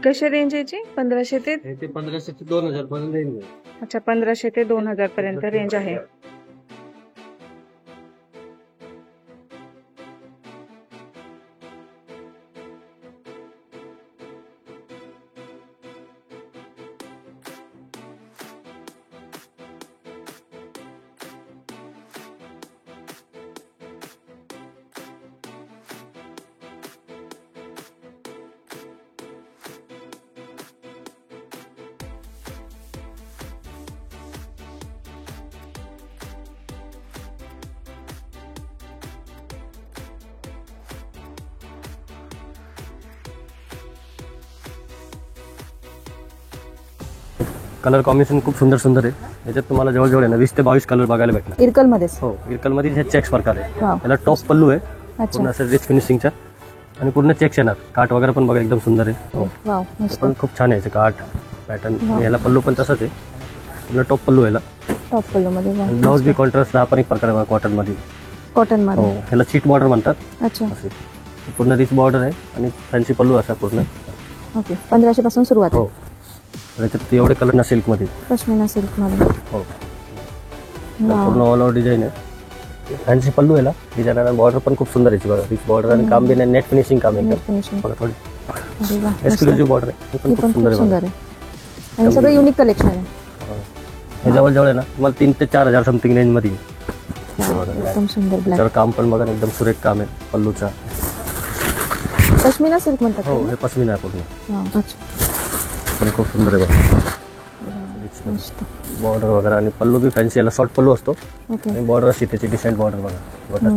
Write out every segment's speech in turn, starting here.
कशा रेंज याची? 1500 ते? ते 1500 ते 2000 पर्यंत येईल. अच्छा, 1500 ते 2000 पर्यंत रेंज आहे. कलर कॉम्बिनेशन खूप सुंदर सुंदर आहे. याच्यात तुम्हाला जवळजवळ आहे ना 20 ते 22 कलर बघायला भेटणार. इरकल मध्येच? हो, इरकल मध्ये हे चेक्स प्रकार आहे. वाव. याला टॉप पल्लू आहे, अच्छा. पूर्ण असं रिच फिनिशिंगचा आणि पूर्ण चेक्स येणार. काठ वगैरे पण बघा एकदम सुंदर आहे. हो, वाव, मस्त. पण खूप छान आहे याचे काठ पॅटर्न. वाव. याला पल्लू पण तसंच आहे, पूर्ण टॉप पल्लू आहे याला. टॉप पल्लू मध्ये. वाव. ब्लाऊज बी कॉन्ट्रास्ट हा पण एक प्रकार आहे कॉटन मध्ये. कॉटन हो, मध्ये. याला चीट बॉर्डर म्हणतात. अच्छा, असे पूर्ण रिच बॉर्डर आहे आणि फॅन्सी पल्लू असा पूर्ण. ओके. 1500 पासून सुरुवात हो, आहे. त्याच्यात एवढे कलर ना सिल्क मध्ये. पश्मिना सिल्क मध्ये. हो, वाव. पूर्ण ऑल ओव्हर डिझाईन आहे. फॅन्सी पल्लू याला डिझाईन आणि बॉर्डर पण खूप सुंदर आहे बघा. रिच बॉर्डर आणि काम बी नेट फिनिशिंग काम आहे नेट एकदम. फिनिशिंग. बघा थोडी अरे वाह, मस्त. एक्सक्लुझिव्ह बॉर्डर आहे. हे हे पण खूप सुंदर आहे सुंदर बघा. आहे आणि सगळं युनिक कलेक्शन आहे. हे जवळजवळ आहे ना तुम्हाला 3 ते 4000 समथिंग रेंज मध्ये आहे. वाव, एकदम सुंदर ब्लॅक. त्यावर काम पण बघा एकदम सुरेख काम आहे पल्लूचा. पश्मिना सिल्क म्हणतात हो, त्याला? हे पश्मिना आहे पूर्ण. वाव, अच्छा. पण खूप सुंदर आहे बघा. मस्त. बॉर्डर वगैरे आणि पल्लू बी फॅन्सी. याला शॉर्ट पल्लू असतो ओके. आणि बॉर्डर असते त्याची डिसेंट बॉर्डर बघा.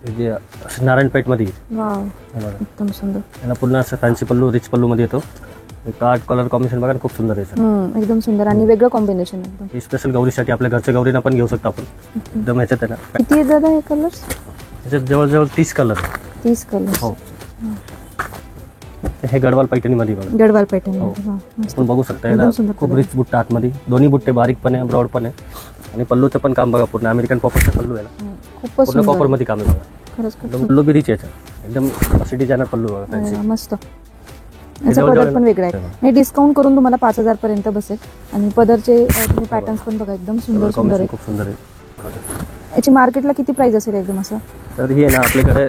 हे जे असं नारायणपेठ मध्ये आहे. वाव, हे बघा. एकदम सुंदर. याला पूर्ण असं फॅन्सी पल्लू रिच पल्लू मध्ये येतो. काठ कलर कॉम्बिनेशन बघा खूप सुंदर आहे सर. एकदम सुंदर आणि वेगळं कॉम्बिनेशन एकदम. हे स्पेशल गौरीसाठी आपल्या घरच्या गौरीना पण घेऊ शकतो आपण. एकदम ह्याच्यात आहे ना किती आहेत दादा हे कलर्स? त्याच्यात जवळजवळ 30 कलर. 30 कलर्स. हो, हे गडवाल पैठणी मध्ये बघा. गडवाल पॅटर्न. हो. मस्त. आपण बघू शकता एकदम याला सुंदर खूप color. रिच बुट्टा आतमध्ये. दोन्ही बुट्टे बारीक पण आहे, ब्रॉड पण आहे आणि पल्लूचं पण काम बघा पूर्ण अमेरिकन कॉपरचं पल्लू आहे ना. खूपच पूर्ण कॉपर सुंदर. मध्ये काम आहे बघा. खरंच खूप एकदम पल्लू बी रिच याचा एकदम अशी डिझायनर पल्लू बघा फॅन्सी. सुंदर. मस्त. याचा जवळ- पदर जवळ- पण वेगळा आहे. हे डिस्काउंट करून तुम्हाला 5000 पर्यंत बसेल आणि पदरचे पॅटर्न्स पण बघा एकदम सुंदर सुंदर आहे. खूप सुंदर आहे. याची मार्केटला किती प्राइस असेल एकदम असं? तर ही आहे ना आपल्याकडे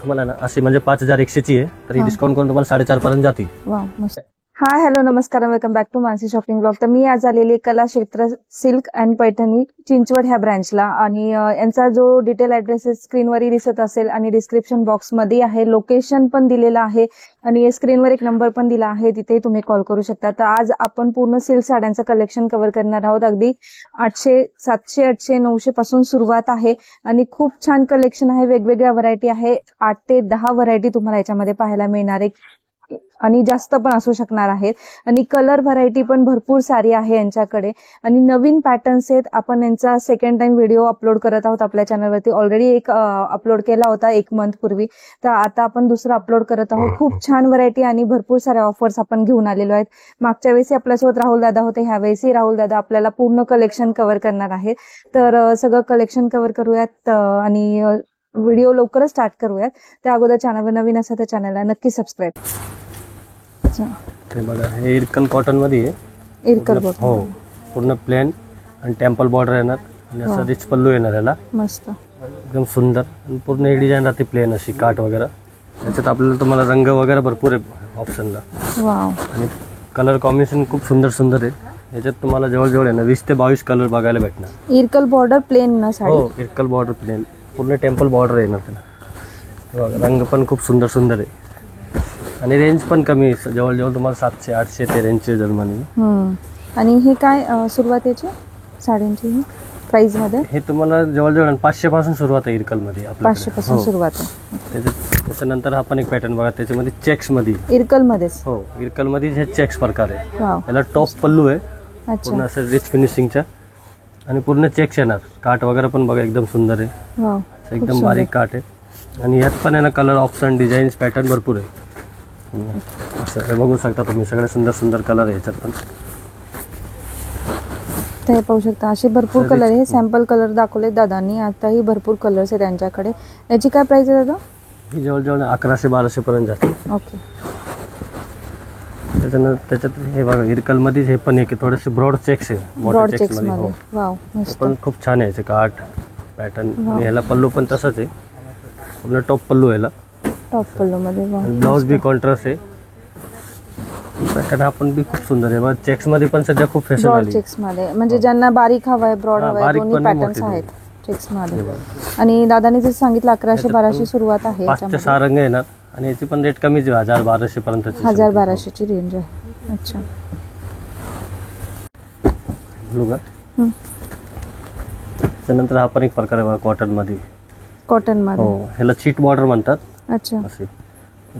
तुम्हाला ना अशी म्हणजे 5100ची आहे, तर ही डिस्काउंट करून तुम्हाला 4.5 पर्यंत जाते. वाव, मस्त. हाय, हॅलो, नमस्कार, welcome back to Mansi shopping blog. तर मी आज आलेली कला क्षेत्र सिल्क अँड पैठणी चिंचवड ह्या ब्रँचला आणि यांचा जो डिटेल ऍड्रेस स्क्रीनवरही दिसत असेल आणि डिस्क्रिप्शन बॉक्स मध्ये आहे. लोकेशन पण दिलेलं आहे आणि स्क्रीनवर एक नंबर पण दिला आहे, तिथे तुम्ही कॉल करू शकता. तर आज आपण पूर्ण सिल्क साड्यांचं कलेक्शन कव्हर करणार आहोत. अगदी 800, 700, 800, 900 पासून सुरुवात आहे आणि खूप छान कलेक्शन आहे. वेगवेगळ्या व्हरायटी आहे. 8 ते 10 व्हरायटी तुम्हाला याच्यामध्ये पाहायला मिळणार आहे आणि जास्त पण असू शकणार आहेत आणि कलर व्हरायटी पण भरपूर सारी आहे यांच्याकडे आणि नवीन पॅटर्न्स आहेत. आपण यांचा सेकंड टाइम व्हिडिओ अपलोड करत आहोत आपल्या चॅनलवरती. ऑलरेडी एक अपलोड केला होता 1 मंथ पूर्वी, तर आता आपण दुसरा अपलोड करत आहोत. खूप छान व्हरायटी आणि भरपूर साऱ्या ऑफर्स आपण घेऊन आलेलो आहेत. मागच्या वेळेस आपल्यासोबत राहुल दादा होते, ह्यावेळेसही राहुल दादा आपल्याला पूर्ण कलेक्शन कव्हर करणार आहेत. तर सगळं कलेक्शन कव्हर करूयात आणि व्हिडिओ लवकरच स्टार्ट करूयात. त्या अगोदर चॅनलवर नवीन असेल तर चॅनलला नक्की सबस्क्राईब. हे बघा, हे इरकल कॉटन मध्ये आहे. इरकल पूर्ण- हो, पूर्ण प्लेन आणि टेम्पल बॉर्डर येणार आणि असं रिच पल्लू येणार याला. मस्त. एकदम सुंदर आणि पूर्ण हे डिझाईन राहते प्लेन अशी काठ वगैरे. त्याच्यात आपल्याला तुम्हाला रंग वगैरे भरपूर आहे ऑप्शनला वाव, आणि कलर कॉम्बिनेशन खूप सुंदर सुंदर आहे. याच्यात तुम्हाला जवळजवळ आहे ना 20 ते 22 कलर बघायला भेटणार. इरकल बॉर्डर प्लेन ना साडी? हो, इरकल बॉर्डर प्लेन पूर्ण टेम्पल बॉर्डर येणार त्याला. रंग पण खूप सुंदर सुंदर आहे आणि रेंज पण कमी आहे. जवळजवळ तुम्हाला 700, 800 ते रेंजचे जर्मनी. आणि हे काय सुरुवात याची साड्यांची प्राइस मध्ये? हे तुम्हाला जवळजवळ 500 पासून सुरुवात आहे इरकल मध्ये. 500 पासून सुरुवात आहे. त्याच्यानंतर हा पण एक पॅटर्न बघा, त्याच्यामध्ये चेक्स मध्ये. इरकल मध्येच? हो, इरकल मध्ये हे चेक्स प्रकार आहे. वाव, याला टॉप पल्लू आहे अच्छा. पूर्ण असं रिच फिनिशिंगच्या आणि पूर्ण चेक्स येणार. काठ वगैरे पण बघा एकदम सुंदर आहे. वाव, एकदम बारीक काठ आहे आणि यात पण आहे ना कलर ऑप्शन डिझाईन्स पॅटर्न भरपूर आहे. असं हे बघू शकता तुम्ही, सगळे सुंदर सुंदर कलर आहे याच्यात पण. ते पाहू शकता असे भरपूर कलर आहे. सॅम्पल कलर दाखवले दादांनी, आताही भरपूर कलर्स आहे त्यांच्याकडे. याची काय प्राइस आहे दादा? ही जवळजवळ 1100-1200 पर्यंत जाते. ओके. त्याच्यात हे बघा इरकल मध्ये हे पण आहे की थोडेसे ब्रॉड चेक्स आहे ब्रॉड मोठे चेक्स चेक्स मध्ये. मध्ये. हो वाव ते मस्त. पण खूप छान आहे काठ पॅटर्न. आणि ह्याला पल्लू पण तसंच आहे पूर्ण टॉप पल्लू ह्याला. टॉप पल्लू मध्ये. वाव ब्लाऊज बी कॉन्ट्रास्ट आहे. पॅटर्न आपण बी खूप सुंदर आहे. चेक्स मध्ये पण सध्या खूप फॅशन ब्रॉड आली. चेक्स मध्ये म्हणजे ज्यांना बारीक हवाय ब्रॉड हा, हवाय बारीक दोन्ही पण नाही, पॅटर्न्स मोठी आहेत चेक्स मध्ये. हे बघा. आणि दादाने जे सांगितलं 1100-1200 सुरुवात आहे 5 ते याच्यामध्ये. 6 रंग येणार आणि याची पण रेट कमीच आहे 1000-1200 पर्यंतची. 1000-1200 ची रेंज आहे. अच्छा. ब्लू का. हम्म. त्यानंतर हा पण एक प्रकार आहे कॉटन मध्ये. कॉटन मध्ये. हो ह्याला चीट बॉर्डर म्हणतात. अच्छा. असे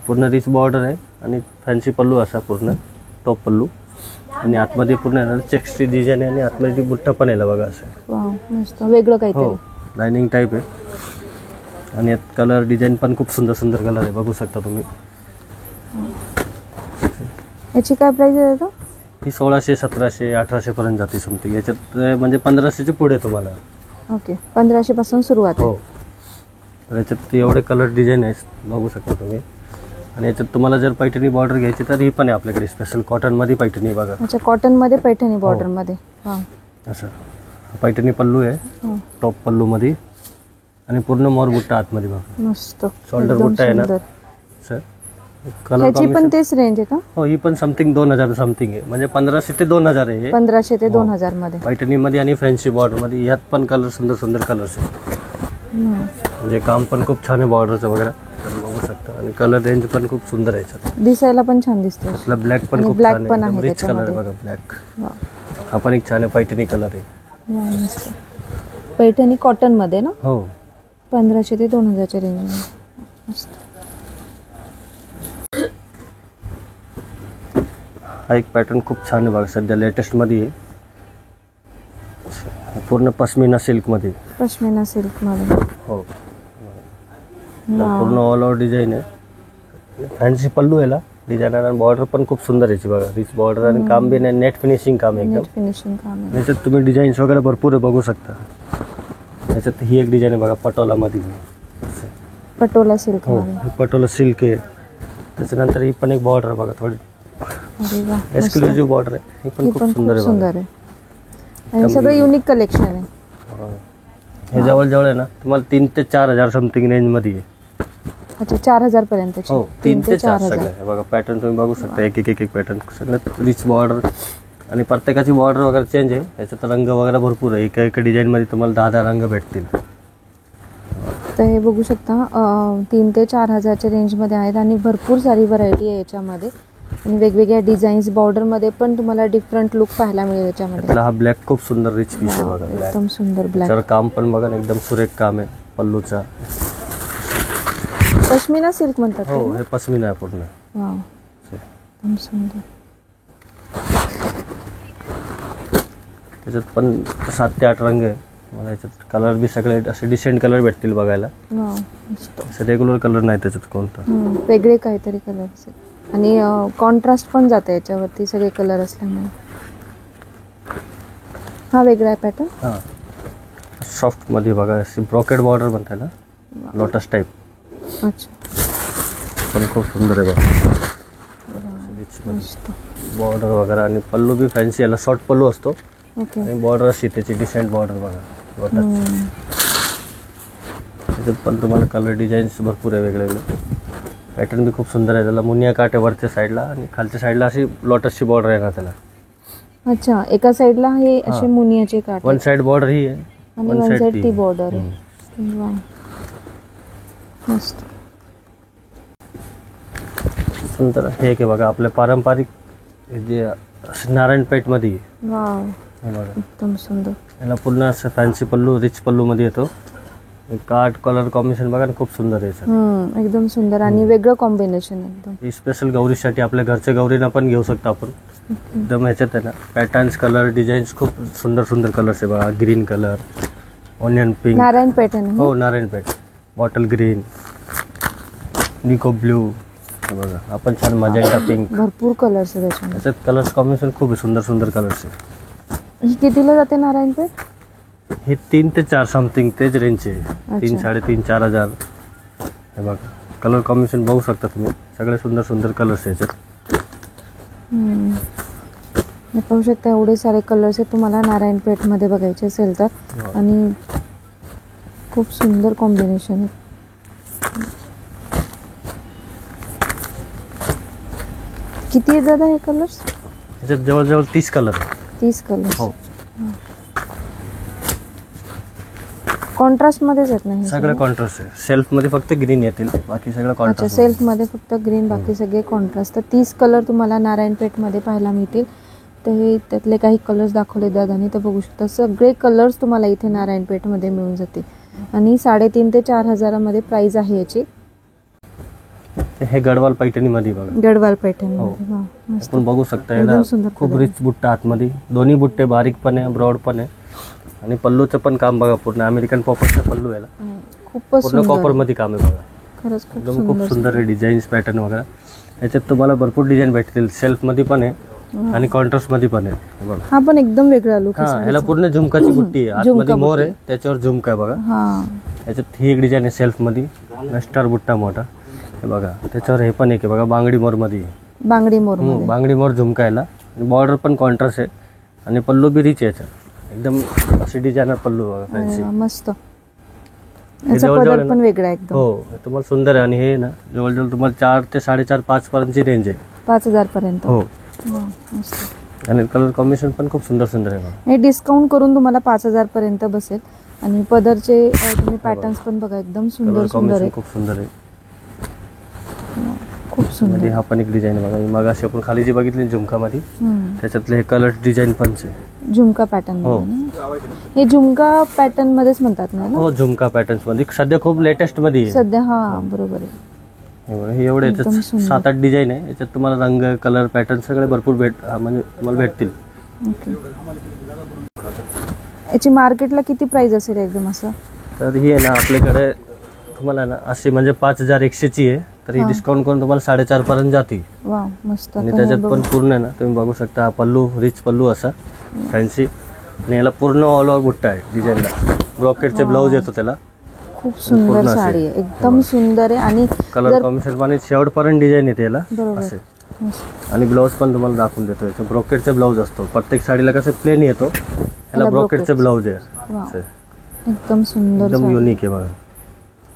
पूर्ण रिच बॉर्डर आहे आणि फॅन्सी पल्लू असा पूर्ण टॉप पल्लू. आणि आतमध्ये पूर्ण चेक्सची डिझाईन आहे आणि आतमध्ये बुट्टा पण आहे बघा असं. वाव मस्त वेगळं हो काहीतरी. लाइनिंग टाईप आहे. आणि यात कलर डिझाईन पण खूप सुंदर सुंदर कलर आहे बघू शकता तुम्ही. याची काय प्राइस आहे दादा? ही 1600, 1700, 1800 पर्यंत जाते समथिंग. याच्यात म्हणजे 1500चे पुढे तुम्हाला. ओके 1500 पासून सुरुवात आहे. हो तर याच्यात एवढे कलर डिझाईन आहेत बघू शकता तुम्ही. आणि याच्यात तुम्हाला जर पैठणी बॉर्डर घ्यायची तर ही पण आहे आपल्याकडे स्पेशल कॉटनमध्ये पैठणी बघा. अच्छा कॉटन मध्ये पैठणी बॉर्डर मध्ये. वाव असं पैठणी पल्लू आहे हो. टॉप पल्लूमध्ये आणि पूर्ण मोर बुट्टा आतमध्ये बघा. मस्त. शोल्डर एकदम बुट्टा आहे ना सुंदर. सर. कलर ह्याची पण तेच रेंज आहे का? हो ही पण समथिंग 2000 समथिंग आहे म्हणजे 1500 ते 2000 आहे हे. 1500 ते 2000 मध्ये. पैठणीमध्ये आणि फॅन्सी बॉर्डरमध्ये यात पण कलर सुंदर सुंदर कलर्स आहे. हम्म. म्हणजे काम पण खूप छान आहे बॉर्डरचं वगैरे तर बघू शकता. आणि कलर रेंज पण खूप सुंदर आहे याच्यात. दिसायला पण छान दिसते. आपला ब्लॅक पण आणि खूप black छान पण आहे आहे रिच कलर आहे त्याच्यामध्ये. बघा ब्लॅक. वाव. हा पण एक छान आहे पैठणी कलर आहे. वाव, मस्त. पैठणी कॉटन मध्ये ना हो 1500 ते 2000 च्या रेंज मध्ये. मस्त. हा एक पॅटर्न खूप छान आहे बघा सध्या लेटेस्ट मध्ये आहे. पूर्ण पश्मिना सिल्क मध्ये. पश्मिना सिल्क मध्ये. हो वाव. पूर्ण ऑल ओव्हर डिझाईन आहे. फॅन्सी पल्लू याला डिझाईन आणि बॉर्डर पण खूप सुंदर याची बघा रिच बॉर्डर आणि काम बी नाही नेट फिनिशिंग काम आहे एकदम. नेट फिनिशिंग काम आहे. याच्यात तुम्ही डिझाईन्स वगैरे भरपूर आहे बघू शकता. याच्यात ही एक डिझाईन आहे बघा पटोलामध्ये. पटोला सिल्क हो मध्ये. ही पटोला सिल्क आहे. त्याच्यानंतर ही पण एक बॉर्डर आहे बघा थोडी अरे वा मस्त. एक्सक्लुझिव्ह बॉर्डर आहे. ही ही पण पण खूप सुंदर आहे बघा. सुंदर आहे. आणि सगळं युनिक कलेक्शन आहे. हो. हे जवळजवळ आहे ना तुम्हाला 3 ते 4000 समथिंग रेंजमध्ये आहे. अच्छा 4000 पर्यंत. हो 3 ते 4 सगळे आहे बघा. पॅटर्न तुम्ही बघू शकता एक एक एक पॅटर्न सगळं रिच बॉर्डर आणि प्रत्येकाची बॉर्डर वगैरे चेंज आहे. याच्यात रंग वगैरे भरपूर आहे. एका एका डिझाईनमध्ये तुम्हाला 10-10 रंग भेटतील. तर हे बघू शकता 3 ते 4000 च्या रेंज मध्ये आहेत आणि भरपूर सारी व्हरायटी आहे याच्यामध्ये. आणि वेगवेगळ्या डिझाईन्स बॉर्डर मध्ये पण तुम्हाला डिफरंट लुक पाहायला मिळेल याच्यामध्ये. त्याला हा ब्लॅक खूप सुंदर रिच पीस आहे बघा. ब्लॅक एकदम सुंदर ब्लॅक. त्याच्यावर काम पण बघा ना एकदम सुरेख काम आहे पल्लूचा. पश्मिना सिल्क म्हणतात. हो हे पश्मिना आहे पूर्ण. वाव एकदम सुंदर. त्याच्यात पण 7 ते 8 रंग आहे. मला याच्यात कलर बी सगळे असे डिसेंट कलर भेटतील बघायला. वाव मस्त. असं रेग्युलर कलर नाही त्याच्यात कोणता. वेगळे काहीतरी कलर असेल. आणि कॉन्ट्रास्ट पण जाते याच्यावरती सगळे कलर असल्यामुळे. हा वेगळा आहे पॅटर्न. हां सॉफ्ट मध्ये बघा अशी ब्रॉकेड बॉर्डर म्हणतात ना लोटस टाईप. अच्छा पण खूप सुंदर आहे बघा. मस्त. बॉर्डर वगैरे आणि पल्लू बी फॅन्सी याला शॉर्ट पल्लू असतो ओके. आणि बॉर्डर असते त्याची डिसेंट बॉर्डर बघा लोटस. त्याच्यात पण तुम्हाला कलर डिझाईन्स भरपूर आहे वेगळे वेगळे. पॅटर्न बी खूप सुंदर आहे. त्याला मुनिया काट आहे वरच्या साईडला आणि खालच्या साईडला अशी लोटसची बॉर्डर आहे ना त्याला. अच्छा एका साइडला हे असे मुनियाचे काठ वन साइड बॉर्डर ही आहे आणि वन साइड ती बॉर्डर आहे. वाव मस्त. सुंदर हे की बघा आपले पारंपरिक हे जे नारायणपेठ मध्ये आहे. वाव हे बघा एकदम सुंदर. याला पूर्ण असं फॅन्सी पल्लू रिच पल्लू मध्ये येतो. काट कलर कॉम्बिनेशन बघा ना खूप सुंदर आहे सर. एकदम सुंदर आणि वेगळं कॉम्बिनेशन एकदम. ही स्पेशल गौरीसाठी आपल्या घरच्या गौरीना पण घेऊ शकतो आपण. एकदम ह्याच्यात आहे ना पॅटर्न्स कलर डिझाईन्स खूप सुंदर सुंदर कलर्स आहे बघा. Green colour onion pink. Narayan pattern. हो नारायणपेठ बॉटल ग्रीन निको ब्ल्यू बघा. आपण छान मजेंटा पिंक भरपूर कलर्स आहेत त्याच्यामध्ये. याच्यात कलर्स कॉम्बिनेशन खूप आहे सुंदर सुंदर कलर्स आहे. ही कितीला जाते नारायणपेठ? हे 3 ते 4 समथिंग तेच रेंजचे आहे. 3, 3.5, 4,000. हे बघा कलर कॉम्बिनेशन बघू शकता तुम्ही सगळे सुंदर सुंदर कलर्स आहे याच्यात. हे पाहू शकता एवढे सारे कलर्स आहेत. तुम्हाला नारायणपेठ मध्ये बघायचे असेल तर आणि खूप सुंदर कॉम्बिनेशन आहे. किती आहेत दादा हे कलर्स? याच्यात जवळजवळ 30 कलर. 30 कलर्स. हो, कॉन्ट्रास्ट मध्येच आहेत ना हे सगळं कॉन्ट्रास्ट आहे. सेल्फ मध्ये फक्त ग्रीन येतील, बाकी सगळं अच्छा, कॉन्ट्रास्ट. सेल्फ मध्ये फक्त ग्रीन, बाकी सगळे कॉन्ट्रास्ट. तर 30 कलर तुम्हाला नारायणपेठ मध्ये पाहायला मिळतील. तर हे त्यातले काही कलर्स दाखवले दादानी, तर बघू शकता सगळे कलर्स तुम्हाला इथे नारायणपेठ मध्ये मिळून जातील. आणि 3,500 ते 4,000 मध्ये प्राइस आहे याची. हे गडवाल पैठणी मध्ये बघा, गडवाल पैठणी हो. मध्ये. वाह, मस्त. आपण बघू शकता एकदम याला सुंदर खूप कलर. रिच बुट्टा आतमध्ये, दोन्ही बुट्टे बारीक पण आहे, ब्रॉड पण आहे. आणि पल्लूचं पण काम बघा, पूर्ण अमेरिकन पॉपरचं पल्लू याला, खूपच पूर्ण कॉपर सुंदर, मध्ये काम आहे बघा. खरंच खूप एकदम खूप सुंदर. सुंदर आहे डिझाईन्स, पॅटर्न वगैरे. याच्यात तुम्हाला भरपूर डिझाईन भेटतील, सेल्फ मध्ये पण आहे आणि कॉन्ट्रास्ट मध्ये पण आहे. हे बघा, हा पण एकदम वेगळा लुक हा, याला पूर्ण झुमकाची बुट्टी आहे, आतमध्ये मोर आहे, त्याच्यावर झुमका आहे बघा. हा, याच्यात ही एक डिझाईन आहे सेल्फ मध्ये, स्टार बुट्टा मोठा. हे बघा, त्याच्यावर हे पण एक आहे बघा, बांगडी मोर मध्ये. बांगडी मोर मध्ये. बांगडी मोर झुमकायला, बॉर्डर पण कॉन्ट्रास्ट आहे आणि पल्लू बी रिच आहे याचा, एकदम अशी डिझायनर पल्लू बघा, फॅन्सी. अरे वा, मस्त. याचा पदर पण वेगळा आहे एकदम. हो, तुम्हाला सुंदर आहे. आणि हे ना जवळजवळ तुम्हाला 4 ते 4.5 5 पर्यंतची रेंज आहे. 5,000 पर्यंत. हो, वा, मस्त. आणि कलर कॉम्बिनेशन पण खूप सुंदर सुंदर आहे बघा. हे डिस्काउंट करून तुम्हाला 5,000 पर्यंत बसेल. आणि पदरचे तुम्ही पॅटर्न्स पण बघा, एकदम सुंदर कलर सुंदर आहे. कॉम्बिनेशन खूप सुंदर आहे. खूप सुंदर. मध्ये हा पण एक डिझाईन आहे बघा, मग अशी आपण खाली जी बघितली झुमका मध्ये, हम्म. त्याच्यातले हे कलर डिझाईन पण आहे. झुमका पॅटर्न हो. मध्ये ना? हे झुमका पॅटर्न मध्येच म्हणतात ना? हो, झुमका पॅटर्न्स मध्ये सध्या खूप लेटेस्ट मध्ये आहे. सध्या हा, बरोबर आहे. हे एवढे एकदम याच्यात सुंदर. 7-8 डिझाईन आहे. याच्यात तुम्हाला रंग, कलर, पॅटर्न सगळे भरपूर म्हणजे तुम्हाला भेटतील. ओके. याची मार्केटला किती प्राइस असेल एकदम असं? तर ही आहे ना आपल्याकडे तुम्हाला ना अशी म्हणजे 5,100 ची आहे, तर ही डिस्काउंट करून तुम्हाला 4,500 पर्यंत जाते. वा, मस्त. आणि त्याच्यात पण पूर्ण आहे ना, तुम्ही बघू शकता, हा पल्लू रिच पल्लू असा फॅन्सी, आणि याला पूर्ण ऑल ओव्हर बुट्टा आहे डिझाईनला, ब्रॉकेटचे ब्लाऊज येतो त्याला. खूप सुंदर साडी आहे, एकदम सुंदर आहे. आणि कलर कॉम्बिनेशन पण शेवटपर्यंत डिझाईन येते याला बरोबर. असे. आणि ब्लाऊज पण तुम्हाला दाखवून देतो, याचा ब्रॉकेटचा ब्लाऊज असतो. प्रत्येक साडीला कसं प्लेन येतो, याला ब्रॉकेटचे ब्लाऊज आहे. वा, एकदम सुंदर, एकदम युनिक आहे बघा,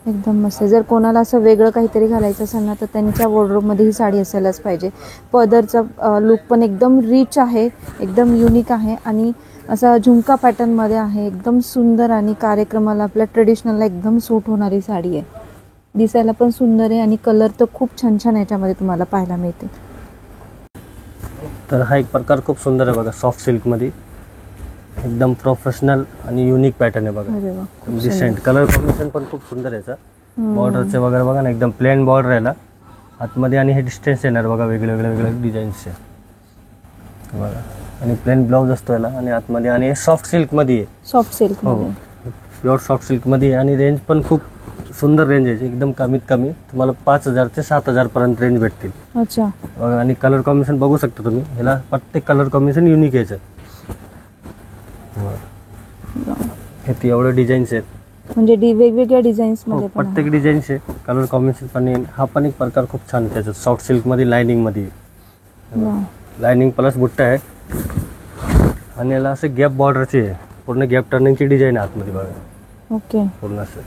एकदम मस्त. जर कोणाला असं वेगळं काहीतरी घालायचं असेल ना, तर त्यांच्या वॉर्डरोब मध्ये ही साडी असायलाच पाहिजे. पदरचा लुक पण एकदम रिच आहे, एकदम युनिक आहे. आणि असा झुमका पॅटर्न मध्ये आहे, एकदम सुंदर. आणि कार्यक्रमाला आपल्या ट्रेडिशनलला एकदम सूट होणारी साडी आहे. दिसायला पण सुंदर आहे आणि कलर तर खूप छान छान याच्यामध्ये तुम्हाला पाहायला मिळते. तर हा एक प्रकार खूप सुंदर आहे बघा, सॉफ्ट सिल्क मध्ये, एकदम प्रोफेशनल आणि युनिक पॅटर्न आहे बघा. अरे वा, डिसेंट कलर कॉम्बिनेशन पण खूप सुंदर आहे याचा. बॉर्डरचे वगैरे बघा ना, एकदम प्लेन बॉर्डर याला आतमध्ये, आणि हे डिस्टन्स येणार बघा, वेगळे वेगळे वेगळे डिझाईन्सचे बघा. आणि प्लेन ब्लाऊज असतो याला, आणि आतमध्ये, आणि हे सॉफ्ट सिल्क मध्ये आहे. सॉफ्ट सिल्क हो, मध्ये. प्युअर सॉफ्ट सिल्क मध्ये. आणि रेंज पण खूप सुंदर रेंज आहे, एकदम कमीत कमी तुम्हाला 5,000 ते 7,000 पर्यंत रेंज भेटतील. अच्छा. आणि कलर कॉम्बिनेशन बघू शकता तुम्ही, ह्याला प्रत्येक कलर कॉम्बिनेशन युनिक यायचं. हे ती एवढे डिझाईन्स आहेत, म्हणजे वेगवेगळ्या डिझाईन्स मध्ये पण प्रत्येक डिझाईन्स आहे, कलर कॉम्बिनेशन पण आहे. हा पण एक प्रकार खूप छान आहे त्याच्यात, सॉफ्ट सिल्क मध्ये लाइनिंग मध्ये, लाइनिंग प्लस बुट्टा आहे. आणि याला असं गॅप बॉर्डरची आहे, पूर्ण गॅप टर्निंगची डिझाईन आहे आतमध्ये बघा. ओके. पूर्ण असं.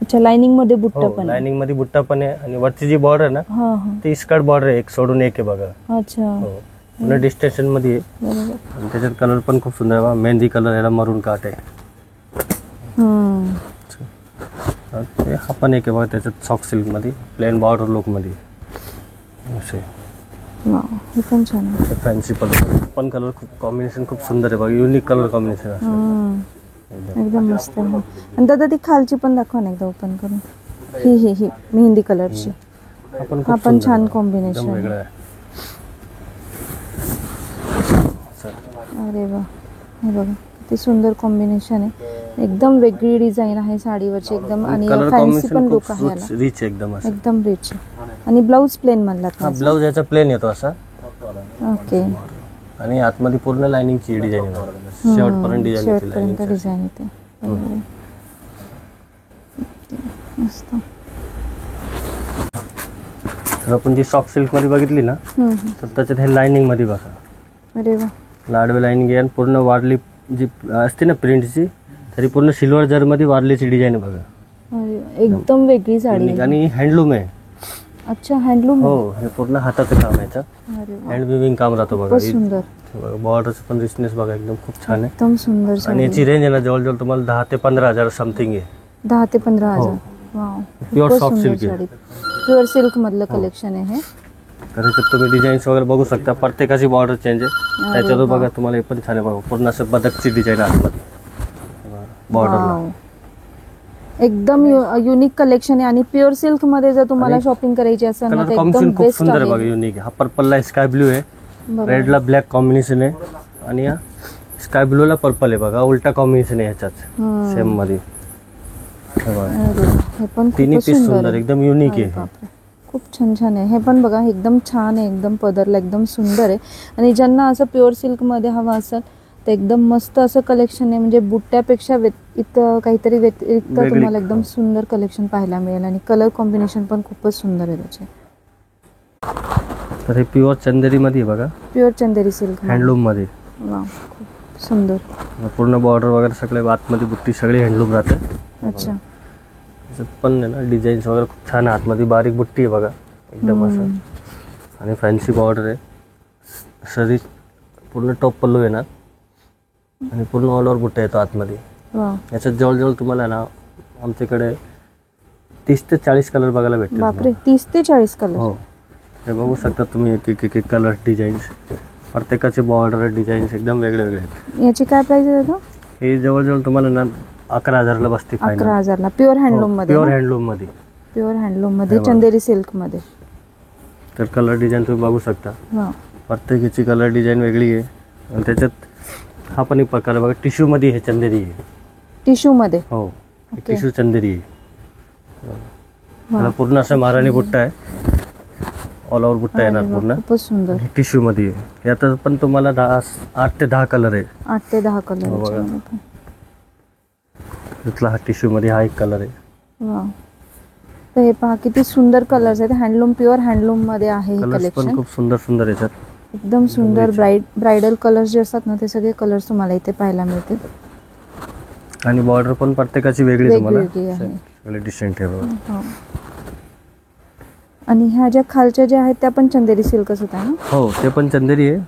अच्छा, लाइनिंग मध्ये बुट्टा पण आहे. लाइनिंग मध्ये बुट्टा पण आहे. आणि वरची जी बॉर्डर आहे ना, हा हा. ती स्कर्ट बॉर्डर आहे, एक सोडून एक आहे बघा. अच्छा. हो, पूर्ण डिस्टेन्शन मध्ये आहे. बरोबर. आणि त्याच्यात कलर पण खूप सुंदर आहे बघा, मेहंदी कलर, याला मरून काट आहे. हा पण एक आहे बघा, त्याच्यात सॉफ्ट सिल्क मध्ये, प्लेन बॉर्डर लुक मध्ये असे. हे पण छान आहे. फॅन्सी पण कलर खूप कॉम्बिनेशन खूप सुंदर आहे बघा, युनिक कलर कॉम्बिनेशन असं. एकदम मस्त आहे. आणि दादा ती खालची पण दाखवा ना एकदा ओपन करून. ही मेहंदी कलरची. हा पण छान कॉम्बिनेशन वेगळं आहे. अरे वा, हे बघा किती सुंदर कॉम्बिनेशन आहे, एकदम वेगळी डिझाईन आहे साडीवरची एकदम. आणि फॅन्सी पण लुक आहे याला, रिच एकदम असं. एकदम रिच. आणि ब्लाऊज प्लेन म्हणलात. हा, ब्लाऊज याचा प्लेन येतो असा. ओके. आणि आतमध्ये पूर्ण लाइनिंगची डिझाईन आहे, शेवटपर्यंत डिझाईन येते. मस्त. तर आपण जी सॉफ्ट सिल्क मध्ये बघितली ना, तर त्याच्यात हे लाइनिंग मध्ये बघा, अरे वा, लाडवे लाईनिंग आहे आणि पूर्ण वारली जी असते ना प्रिंटची, तरी पूर्ण सिल्वर जर मध्ये वारलीची डिझाईन बघा. अरे एकदम वेगळी साडी आहे. आणि हँडलूम आहे. अच्छा, हँडलूम. हो, हे पूर्ण हाताचं काम आहे याचं. अरे वा, हँड विविंग काम राहतो बघा. खूपच सुंदर, बॉर्डरचं पण रिचनेस बघा, एकदम खूप छान आहे. एकदम सुंदर आणि साडी. याची रेंज आहे ना जवळजवळ तुम्हाला 10 ते 15,000 समथिंग आहे. 10 ते 15,000. हो. वाव, प्युअर सॉफ्ट सिल्क आहे. प्युअर सिल्क मधलं कलेक्शन आहे हे. तर याच्यात तुम्ही डिझाईन्स वगैरे बघू शकता, प्रत्येकाची बॉर्डर चेंज आहे. त्याच्यावर बघा तुम्हाला हे पण छान आहे बघा, पूर्ण असं बदकची डिझाईन आतमध्ये बॉर्डरला. वाव, एकदम युनिक कलेक्शन आहे. आणि प्युअर सिल्क मध्ये जर तुम्हाला आणि शॉपिंग करायची असेल ना, कलर तर एकदम कॉम्बिनेशन खूप बेस्ट सुंदर आहे आहे. बघा, युनिक आहे. हा पर्पलला स्काय ब्ल्यू आहे, बरोबर. रेडला ब्लॅक कॉम्बिनेशन आहे आणि या स्काय ब्लूला पर्पल आहे बघा, उलटा कॉम्बिनेशन आहे ह्याच्यात सेम मध्ये. हे बघा, अरे, हे पण तिन्ही खूपच पीस सुंदर सुंदर, आहे. एकदम युनिक अरे आहे. बापरे, खूप छान छान आहे. हे पण बघा, एकदम छान आहे, एकदम पदरला एकदम सुंदर आहे. आणि ज्यांना असं प्युअर सिल्क मध्ये हवं असेल तर एकदम मस्त असं कलेक्शन आहे. म्हणजे बुट्ट्यापेक्षा इथं काहीतरी व्यतिरिक्त वेगळी. तुम्हाला एकदम सुंदर कलेक्शन पाहायला मिळेल. आणि कलर कॉम्बिनेशन पण खूपच सुंदर आहे त्याचे. तर हे प्युअर चंदेरी मध्ये बघा, प्युअर चंदेरी सिल्क. हँडलूम मध्ये. वा, खूप सुंदर. पूर्ण बॉर्डर वगैरे सगळे आतमध्ये बुट्टी सगळी हँडलूम राहते. अच्छा, त्याच्यात पण आहे ना डिझाईन्स वगैरे खूप छान आहे. आतमध्ये बारीक बुट्टी आहे बघा, एकदम असं. आणि फॅन्सी बॉर्डर आहे, शरीर पूर्ण टॉप पल्लू येणार आणि पूर्ण ऑल ओव्हर बुट्टा येतो आतमध्ये. वा, याच्यात जवळजवळ तुम्हाला ना आमच्याकडे 30 ते 40 कलर बघायला भेटतील. बापरे, 30 ते 40 कलर. हो, हे बघू शकता तुम्ही, एक एक कलर डिझाईन्स, प्रत्येकाचे बॉर्डर डिझाईन्स एकदम वेगळे वेगळे आहेत. याची काय प्राइस आहे दादा? हे जवळजवळ तुम्हाला ना 11,000ला बसते फायनल. 11,000 ला. प्युअर हँडलूम मध्ये. प्युअर हँडलूम मध्ये. प्युअर हँडलूम मध्ये, चंदेरी सिल्क मध्ये. तर कलर डिझाईन तुम्ही बघू शकता, वा, प्रत्येकाची कलर डिझाईन वेगळी आहे. आणि त्याच्यात हा पण एक प्रकार आहे बघा, टिश्यू मध्ये हे चंदेरी आहे. टिश्यू मध्ये. हो, टिश्यू चंदेरी आहे. त्याला पूर्ण असं महाराणी बुट्टा आहे, ऑल ओव्हर बुट्टा येणार पूर्ण. खूपच सुंदर. टिश्यू मध्ये आहे. यात पण तुम्हाला 8 ते 10 कलर आहे. 8 ते 10 कलर. बघा. तिथला हा टिश्यू मध्ये हा एक कलर आहे. वा, तर हे पहा किती सुंदर कलर्स आहेत. हँडलूम, प्युअर हँडलूम मध्ये आहे हे कलर्स पण कलेक्शन. खूप सुंदर सुंदर याच्यात. एकदम सुंदर ब्राइडल कलर्स जे असतात ना, ते सगळे कलर्स तुम्हाला इथे पाहायला मिळतील. आणि बॉर्डर पण प्रत्येकाची वेगळी तुम्हाला वेगवेगळी आहे. सगळे डिसेंट आहे बघा. हो. आणि ह्या ज्या खालच्या ज्या आहेत त्या पण चंदेरी सिल्कच होत्या ना? हो, ते पण चंदेरी आहे,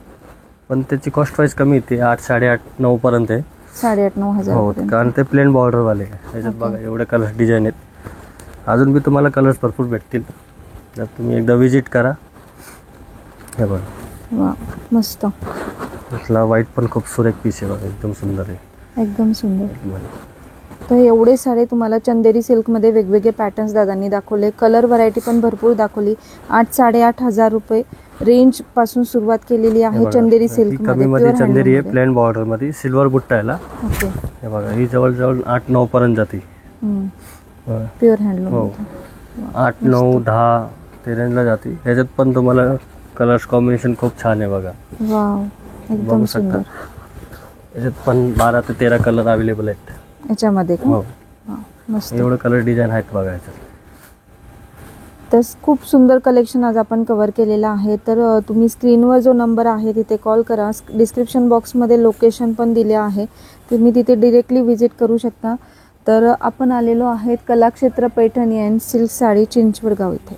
पण त्याची कॉस्ट वाईज कमी येते. 8, 8.5, 9 पर्यंत आहे. 8,500-9,000 हो, पर्यंत. कारण ते प्लेन बॉर्डर वाले आहे. त्याच्यात बघा एवढे कलर्स डिझाईन आहेत. अजून बी तुम्हाला कलर्स भरपूर भेटतील, जर तुम्ही एकदा विजिट करा. हे बघा, वा, मस्त, इथला व्हाईट पण खूप सुरेख पीस आहे बघा, एकदम सुंदर आहे. एकदम सुंदर. तर एवढे सारे तुम्हाला चंदेरी सिल्कमध्ये वेगवेगळे पॅटर्न्स दादांनी दाखवले. कलर व्हरायटी पण भरपूर दाखवली. 8-8,500 रुपये रेंज पासून सुरुवात केलेली आहे चंदेरी सिल्क कमी मध्ये चंदेरी आहे, प्लेन बॉर्डर मध्ये सिल्वर बुट्टा याला. ओके, हे बघा, ही जवळजवळ 8-9 पर्यंत जाते. Pure handloom. हो, 8, 9, 10 ते रेंजला जाते. याच्यात पण तुम्हाला कलर्स कॉम्बिनेशन खूप छान आहे बघा. वाव, एकदम बघू शकता. सुंदर. याच्यात पण 12 ते 13 कलर अवेलेबल आहेत याच्यामध्ये का? हो, वाव, मस्त. एवढं कलर डिझाईन आहेत बघा याच्यात. तर खूप सुंदर कलेक्शन आज आपण कव्हर केलेलं आहे. तर तुम्ही स्क्रीनवर जो नंबर आहे तिथे कॉल करा. डिस्क्रिप्शन बॉक्समध्ये लोकेशन पण दिले आहे, तुम्ही तिथे डिरेक्टली व्हिजिट करू शकता. तर आपण आलेलो आहेत कलाक्षेत्र पैठणी अँड सिल्क साडी चिंचवडगाव इथे.